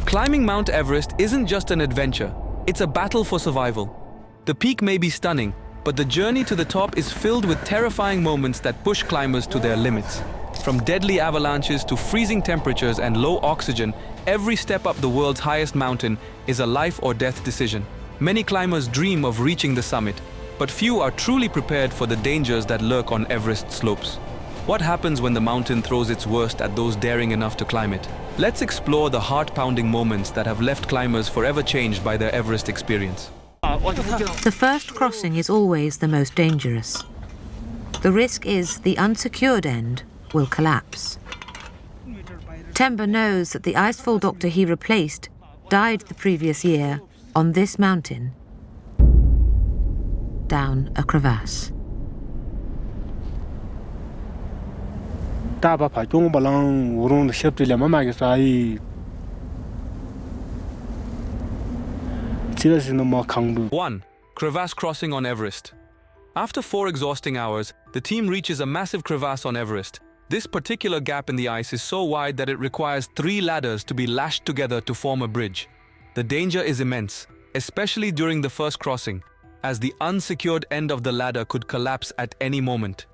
Climbing Mount Everest isn't just an adventure, it's a battle for survival. The peak may be stunning, but the journey to the top is filled with terrifying moments that push climbers to their limits. From deadly avalanches to freezing temperatures and low oxygen, every step up the world's highest mountain is a life or death decision. Many climbers dream of reaching the summit, but few are truly prepared for the dangers that lurk on Everest slopes. What happens when the mountain throws its worst at those daring enough to climb it? Let's explore the heart-pounding moments that have left climbers forever changed by their Everest experience. The first crossing is always the most dangerous. The risk is the unsecured end will collapse. Temba knows that the icefall doctor he replaced died the previous year on this mountain, down a crevasse. One, crevasse crossing on Everest. After 4 exhausting hours, the team reaches a massive crevasse on Everest. This particular gap in the ice is so wide that it requires 3 ladders to be lashed together to form a bridge. The danger is immense, especially during the first crossing, as the unsecured end of the ladder could collapse at any moment.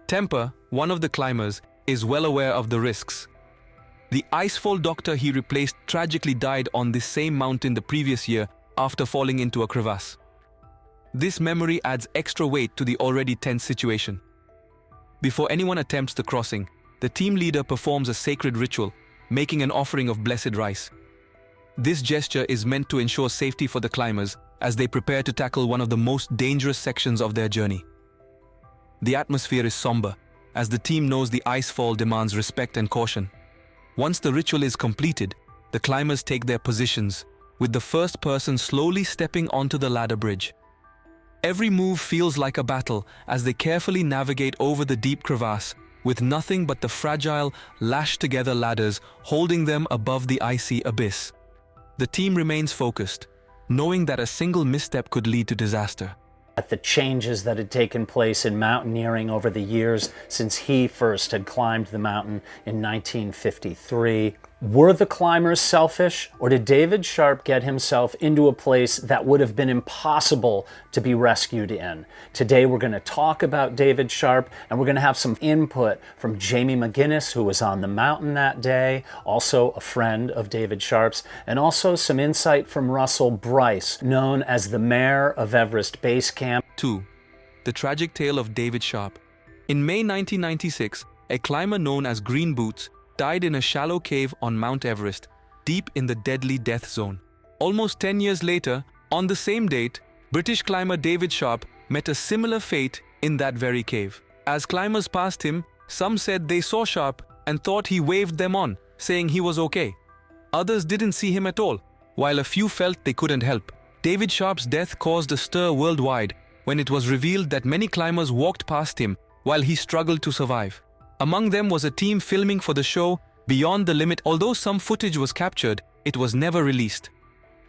Tempa, one of the climbers, is well aware of the risks. The icefall doctor he replaced tragically died on this same mountain the previous year after falling into a crevasse. This memory adds extra weight to the already tense situation. Before anyone attempts the crossing, the team leader performs a sacred ritual, making an offering of blessed rice. This gesture is meant to ensure safety for the climbers as they prepare to tackle one of the most dangerous sections of their journey. The atmosphere is somber, as the team knows the icefall demands respect and caution. Once the ritual is completed, the climbers take their positions, with the first person slowly stepping onto the ladder bridge. Every move feels like a battle as they carefully navigate over the deep crevasse, with nothing but the fragile, lashed-together ladders holding them above the icy abyss. The team remains focused, knowing that a single misstep could lead to disaster. The changes that had taken place in mountaineering over the years since he first had climbed the mountain in 1953. Were the climbers selfish, or did David Sharp get himself into a place that would have been impossible to be rescued in? Today we're going to talk about David Sharp, and we're going to have some input from Jamie McGinnis, who was on the mountain that day, also a friend of David Sharp's, and also some insight from Russell Bryce, known as the mayor of Everest Base Camp. 2. The tragic tale of David Sharp. In May 1996, a climber known as Green Boots died in a shallow cave on Mount Everest, deep in the deadly death zone. Almost 10 years later, on the same date, British climber David Sharp met a similar fate in that very cave. As climbers passed him, some said they saw Sharp and thought he waved them on, saying he was okay. Others didn't see him at all, while a few felt they couldn't help. David Sharp's death caused a stir worldwide when it was revealed that many climbers walked past him while he struggled to survive. Among them was a team filming for the show Beyond the Limit. Although some footage was captured, it was never released.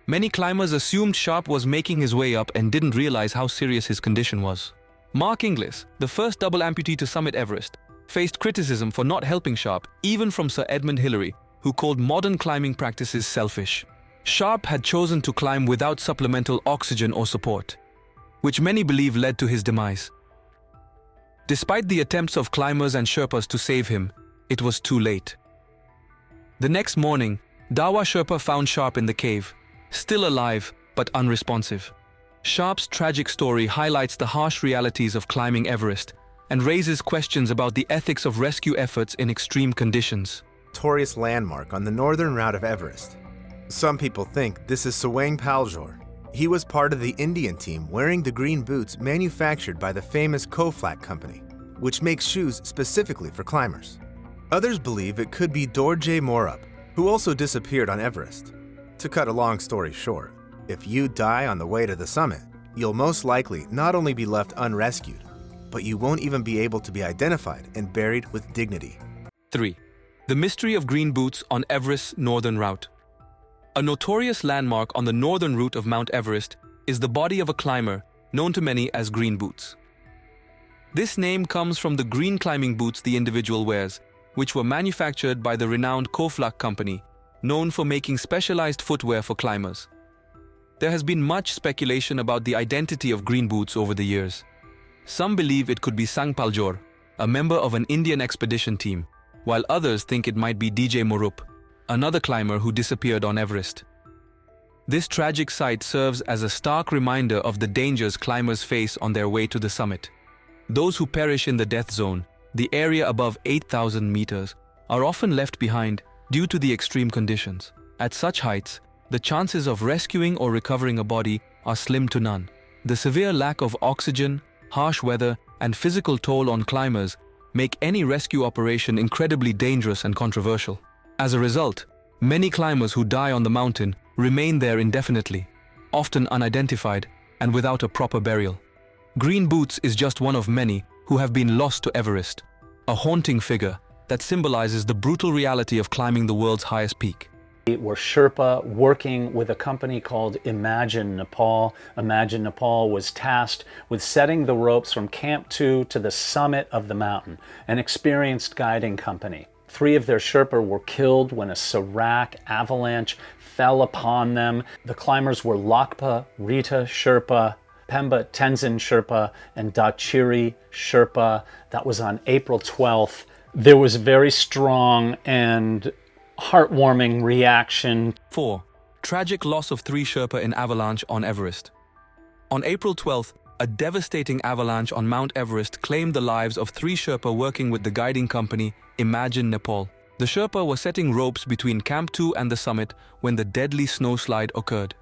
Many climbers assumed Sharp was making his way up and didn't realize how serious his condition was. Mark Inglis, the first double amputee to summit Everest, faced criticism for not helping Sharp, even from Sir Edmund Hillary, who called modern climbing practices selfish. Sharp had chosen to climb without supplemental oxygen or support, which many believe led to his demise. Despite the attempts of climbers and Sherpas to save him, it was too late. The next morning, Dawa Sherpa found Sharp in the cave, still alive but unresponsive. Sharp's tragic story highlights the harsh realities of climbing Everest and raises questions about the ethics of rescue efforts in extreme conditions. Notorious landmark on the northern route of Everest. Some people think this is Sawang Paljor. He was part of the Indian team wearing the green boots manufactured by the famous Koflak company, which makes shoes specifically for climbers. Others believe it could be Dorje Morup, who also disappeared on Everest. To cut a long story short, if you die on the way to the summit, you'll most likely not only be left unrescued, but you won't even be able to be identified and buried with dignity. 3. The mystery of green boots on Everest's northern route. A notorious landmark on the northern route of Mount Everest is the body of a climber known to many as Green Boots. This name comes from the green climbing boots the individual wears, which were manufactured by the renowned Koflak company, known for making specialized footwear for climbers. There has been much speculation about the identity of Green Boots over the years. Some believe it could be Sang Paljor, a member of an Indian expedition team, while others think it might be DJ Morup, another climber who disappeared on Everest. This tragic sight serves as a stark reminder of the dangers climbers face on their way to the summit. Those who perish in the death zone, the area above 8,000 meters, are often left behind due to the extreme conditions. At such heights, the chances of rescuing or recovering a body are slim to none. The severe lack of oxygen, harsh weather, and physical toll on climbers make any rescue operation incredibly dangerous and controversial. As a result, many climbers who die on the mountain remain there indefinitely, often unidentified and without a proper burial. Green Boots is just one of many who have been lost to Everest, a haunting figure that symbolizes the brutal reality of climbing the world's highest peak. Were Sherpa working with a company called Imagine Nepal. Imagine Nepal was tasked with setting the ropes from Camp 2 to the summit of the mountain, an experienced guiding company. 3 of their Sherpa were killed when a Sarak avalanche fell upon them. The climbers were Lakpa Rita Sherpa, Pemba Tenzin Sherpa, and Dachiri Sherpa. That was on April 12th. There was a very strong and heartwarming reaction. 4. Tragic loss of 3 Sherpa in avalanche on Everest. On April 12th, a devastating avalanche on Mount Everest claimed the lives of 3 Sherpa working with the guiding company Imagine Nepal. The Sherpa were setting ropes between Camp 2 and the summit when the deadly snowslide occurred.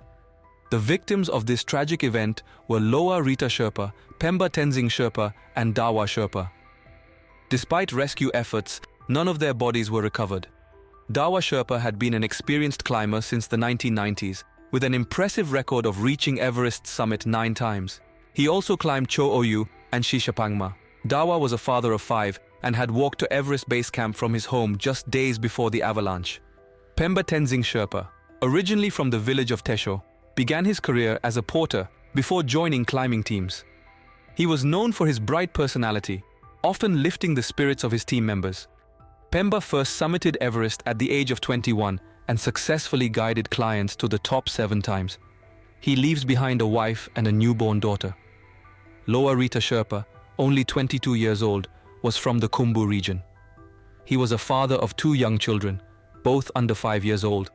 The victims of this tragic event were Loa Rita Sherpa, Pemba Tenzing Sherpa, and Dawa Sherpa. Despite rescue efforts, none of their bodies were recovered. Dawa Sherpa had been an experienced climber since the 1990s, with an impressive record of reaching Everest's summit 9 times. He also climbed Cho Oyu and Shishapangma. Dawa was a father of 5 and had walked to Everest Base Camp from his home just days before the avalanche. Pemba Tenzing Sherpa, originally from the village of Tesho, began his career as a porter before joining climbing teams. He was known for his bright personality, often lifting the spirits of his team members. Pemba first summited Everest at the age of 21 and successfully guided clients to the top 7 times. He leaves behind a wife and a newborn daughter. Loa Rita Sherpa, only 22 years old, was from the Khumbu region. He was a father of 2 young children, both under 5 years old.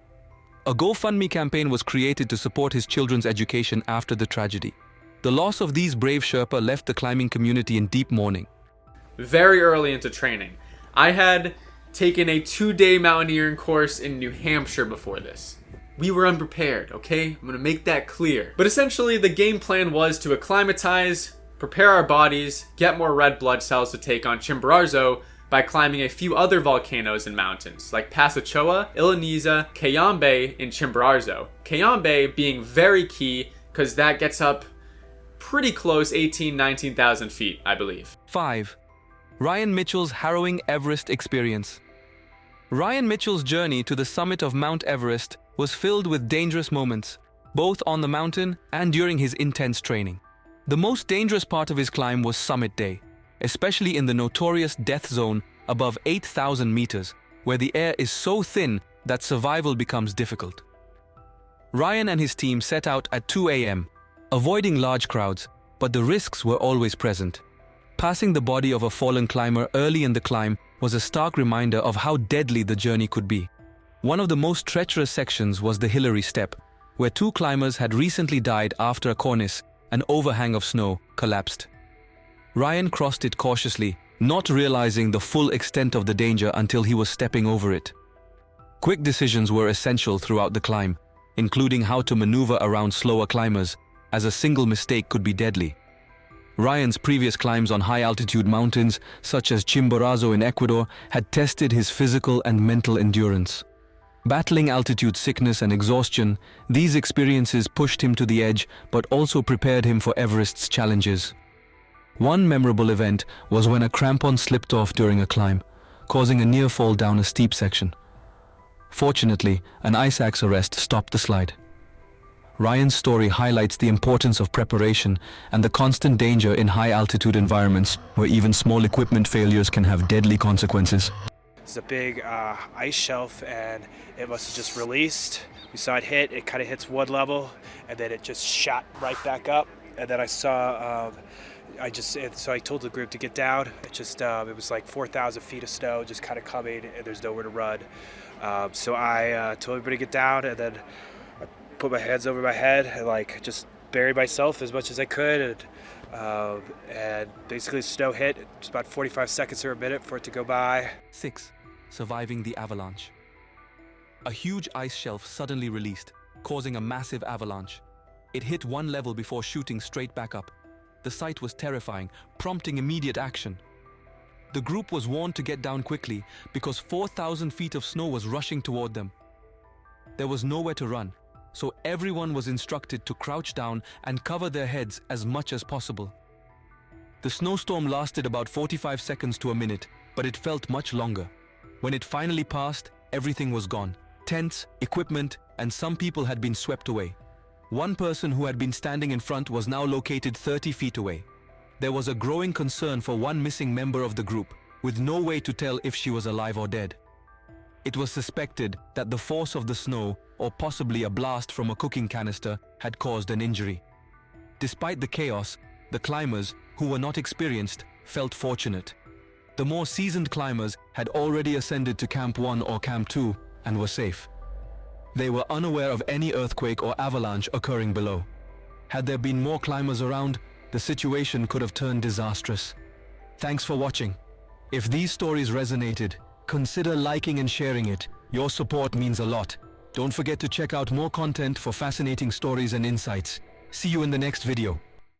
A GoFundMe campaign was created to support his children's education after the tragedy. The loss of these brave Sherpa left the climbing community in deep mourning. Very early into training, I had taken a 2-day mountaineering course in New Hampshire before this. We were unprepared, okay? I'm gonna make that clear. But essentially, the game plan was to acclimatize, prepare our bodies, get more red blood cells to take on Chimborazo by climbing a few other volcanoes and mountains, like Pasachoa, Iliniza, Kayambe, and Chimborazo. Kayambe being very key, because that gets up pretty close, 19,000 feet, I believe. 5. Ryan Mitchell's harrowing Everest experience. Ryan Mitchell's journey to the summit of Mount Everest was filled with dangerous moments, both on the mountain and during his intense training. The most dangerous part of his climb was summit day, especially in the notorious death zone above 8,000 meters, where the air is so thin that survival becomes difficult. Ryan and his team set out at 2 a.m., avoiding large crowds, but the risks were always present. Passing the body of a fallen climber early in the climb was a stark reminder of how deadly the journey could be. One of the most treacherous sections was the Hillary Step, where 2 climbers had recently died after a cornice, an overhang of snow, collapsed. Ryan crossed it cautiously, not realizing the full extent of the danger until he was stepping over it. Quick decisions were essential throughout the climb, including how to maneuver around slower climbers, as a single mistake could be deadly. Ryan's previous climbs on high-altitude mountains, such as Chimborazo in Ecuador, had tested his physical and mental endurance. Battling altitude sickness and exhaustion, these experiences pushed him to the edge but also prepared him for Everest's challenges. One memorable event was when a crampon slipped off during a climb, causing a near fall down a steep section. Fortunately, an ice axe arrest stopped the slide. Ryan's story highlights the importance of preparation and the constant danger in high-altitude environments where even small equipment failures can have deadly consequences. There's a big ice shelf, and it must have just released. We saw it hit. It kind of hits wood level, and then it just shot right back up. And then I saw, so I told the group to get down. It was like 4,000 feet of snow just kind of coming, and there's nowhere to run. So I told everybody to get down, and then I put my hands over my head and like just buried myself as much as I could. And basically the snow hit. It's about 45 seconds or a minute for it to go by. 6. Surviving the avalanche. A huge ice shelf suddenly released, causing a massive avalanche. It hit one level before shooting straight back up. The sight was terrifying, prompting immediate action. The group was warned to get down quickly because 4,000 feet of snow was rushing toward them. There was nowhere to run, so everyone was instructed to crouch down and cover their heads as much as possible. The snowstorm lasted about 45 seconds to a minute, but it felt much longer. When it finally passed, everything was gone. Tents, equipment, and some people had been swept away. One person who had been standing in front was now located 30 feet away. There was a growing concern for one missing member of the group, with no way to tell if she was alive or dead. It was suspected that the force of the snow, or possibly a blast from a cooking canister, had caused an injury. Despite the chaos, the climbers, who were not experienced, felt fortunate. The more seasoned climbers had already ascended to Camp 1 or Camp 2 and were safe. They were unaware of any earthquake or avalanche occurring below. Had there been more climbers around, the situation could have turned disastrous. Thanks for watching. If these stories resonated, consider liking and sharing it. Your support means a lot. Don't forget to check out more content for fascinating stories and insights. See you in the next video.